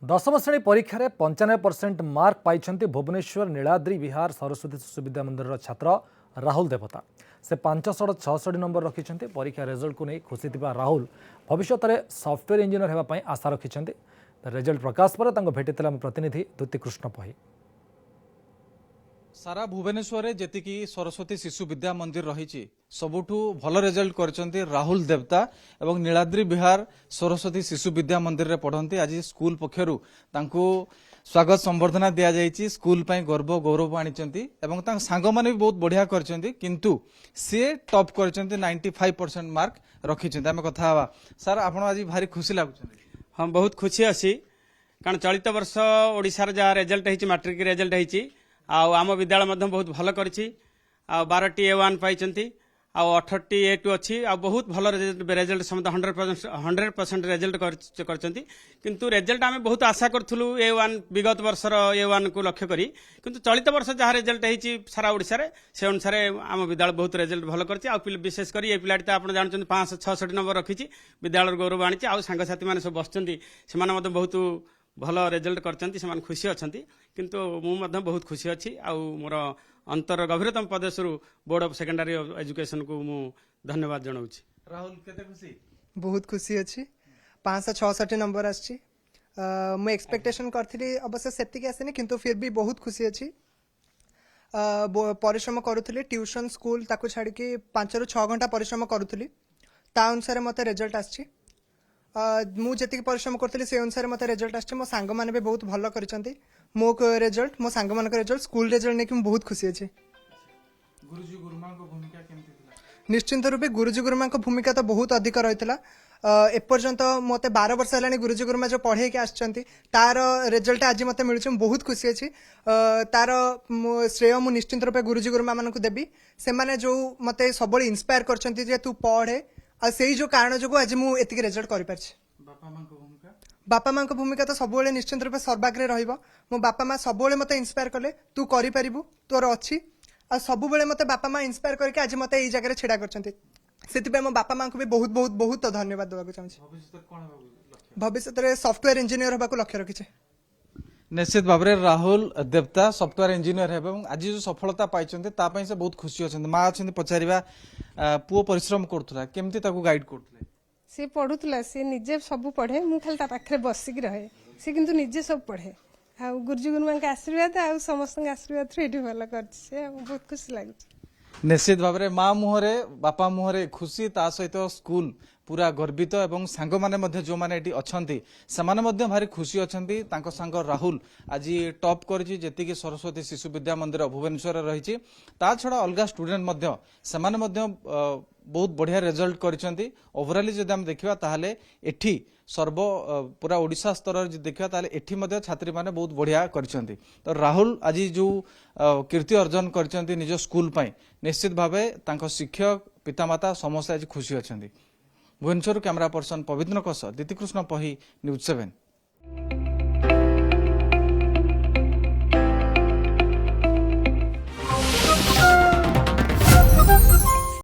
दशम श्रेणी परीक्षा 95% मार्क पाई भुवनेश्वर नीलाद्री विहार सरस्वती शिशु विद्या मंदिर छात्र राहुल देवता से 566 नंबर रखिंट परीक्षा रिजल्ट को नहीं खुशी थिबा राहुल भविष्य में सॉफ्टवेयर इंजीनियर होगापी आशा रखिंट रिजल्ट प्रकाश पर भेटी प्रतिनिधि द्युति कृष्ण पही। सारा भुवनेश्वर जेतिकी सरस्वती शिशु विद्या मंदिर रही सबुठू भल रिजल्ट कर राहुल देवता एवं नीलाद्री विहार सरस्वती शिशु विद्या मंदिर रे पढ़ती। आज स्कूल पक्षरु तांको स्वागत संबर्धना दिया जायछि। स्कूल पई गर्व गौरव आनिचंती एवं तांक सांग माने भी बहुत बढ़िया करचंती किंतु से टॉप करचंती 95% मार्क रखिचंती। आमे कथा हवा सर आपण आज भारी खुशी लागुचंती। हम बहुत खुशी अछि कारण चलित वर्ष ओडिसा रे जा रिजल्ट हेछि मैट्रिक रिजल्ट हेछि आम विद्यालय मध्य बहुत भल करिछि 12टी A1 पाइचंती 18टी A2 अच्छी बहुत भल रिजल्ट समस्त 100% रिजल्ट करचंती किंतु रिजल्ट आमे बहुत आशा करथुलु A1 विगत वर्षर A1 को लक्ष्य करी किंतु चलित वर्ष जहाँ रिजल्ट हेछि सारा ओडिसा रे से अनुसार आम विद्यालय बहुत रिजल्ट भल करछि विशेष करी ए पिलाटी तो आपण जानछन 566 नंबर रखिछि विद्यालय गौरव आनिछि सांग साथी माने सब बसचंती से माने मते बहुत भल रिजल्ट करचंती से खुशी अछंती किंतु मु बहुत खुशी अच्छी मोर अंतर गभीरतम प्रदेश बोर्ड ऑफ सेकेंडरी एजुकेशन को मु धन्यवाद जनाऊँ। राहुल केते खुशी? बहुत खुशी अच्छी 566 नंबर आछि। मु एक्सपेक्टेशन करथि अवश्य सेतिक आसेनी किंतु फिर भी बहुत खुशी अच्छी। परिश्रम करूथली ट्यूशन स्कूल ताको छाड़ी के 5 ରୁ 6 घंटा परिश्रम करूथली ता अनुसार मते रिजल्ट आछि। मु जति परिश्रम करथली से अनुसार मते रिजल्ट आछि। मो सांग माने भी बहुत भलो करिसंती मो रिजल्ट मो सांग मान रिजल्ट स्कूल रिजल्ट नेकी बहुत खुशी अछि। गुरुजी गुरुमा को भूमिका केमति थिला? निश्चिंत रूपे गुरुजी गुरुमा को भूमिका तो बहुत अधिक रहितला। एपर्यंत मते 12 वर्ष हेलानी गुरुजी गुरुमा जो पढ़े के आछंती तार रिजल्ट आज मते मिलुछ बहुत खुशी अछि। तार श्रेय मु निश्चिंत रूपे गुरुजी गुरुमा मानकु देबी से माने जो मते सबले इंस्पायर करछंती जे तू पढ़े आ सेही जो कारण जो आज मु एतिक रिजल्ट करि परछि। बापा माँ को भूमिका तो सब निश्चिंत रूप सर्वाग्रे रहिबो। मो बापा माँ सब मते इंस्पायर कले तू करि परिबु तोर अछि आ सब मते बापा माँ इंस्पायर करके आज मते एई जगह छेड़ा करछंती सेति मो बापा माँ को भी बहुत बहुत बहुत धन्यवाद देबा चाहूँ। भविष्य में सॉफ्टवेयर इंजीनियर होबा को लक्ष्य रखिछे। निश्चित भाव में राहुल देवता सॉफ्टवेयर इंजीनियर है आज जो सफलता पाई से बहुत खुशी अच्छा। माँ अच्छा पचारा पुओ परिश्रम करुला केमती गाइड करते सी पढ़ुला सी निजे सब पढ़े मु खाली पाखे बसिक रहे सी किंतु निजे सब पढ़े आ गुरुजी गुरुमा के आशीर्वाद आ समस्त आशीर्वाद ये भल कर बहुत खुशी लगे। निश्चित भाव में माँ मुहरे बापा मुहरे खुशी ता सहित स्कूल पूरा गर्वित एवं सांग माने जो माने एटी अछंती समाने मध्य भारी खुशी अछंती। तांको सांग राहुल आज टॉप करछि जेतिकी सरस्वती शिशु विद्या मंदिर भुवनेश्वर रही ता छड़ा अलगा स्टूडेंट मध्य समाने मध्य बहुत बढ़िया रिजल्ट करिसेंती। ओवरऑली जदि हम देखिबा ताहाले एठी सर्व पूरा ओडिशा स्तर देखिबा ताहाले एठी मध्य छात्री माने बहुत बढ़िया करिसेंती। तो राहुल आज जो कीर्ति अर्जन करिसेंती निज स्कूल पई निश्चित भावे तांको शिक्षक पितामाता समस्त आज खुशी अछंती। भुवनेश्वर कैमरा पर्सन पवित्र द्युति कृष्ण पही न्यूज 7।